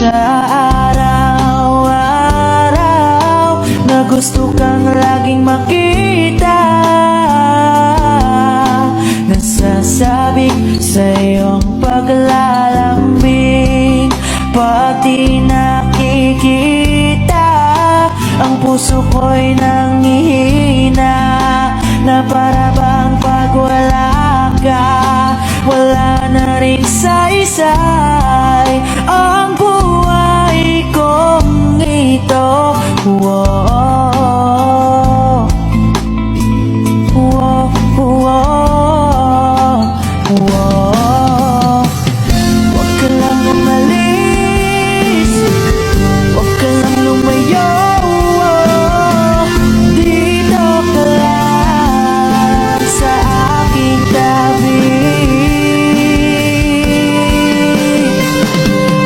sa araw-araw na gusto kang laging makita. Nasasabik sa iyong paglalambing, pati nakikita ang puso ko'y nanghihina, na para bang pag wala ka, wala na rin saysay ang buhay kong ito. Whoa. Whoa, whoa, whoa. Huwag ka lang umalis, huwag ka lang lumayo. Dito ka lang sa aking tabi.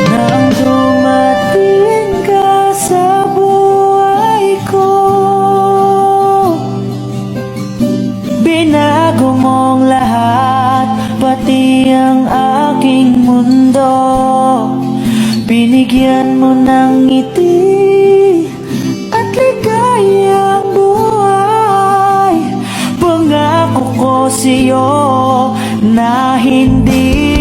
Nang dumating ka sa buhay ko, binago mong lahat, pati ang aking mundo. Binigyan mo ng ngiti at ligayang buhay. Pangako ko sa'yo na hindi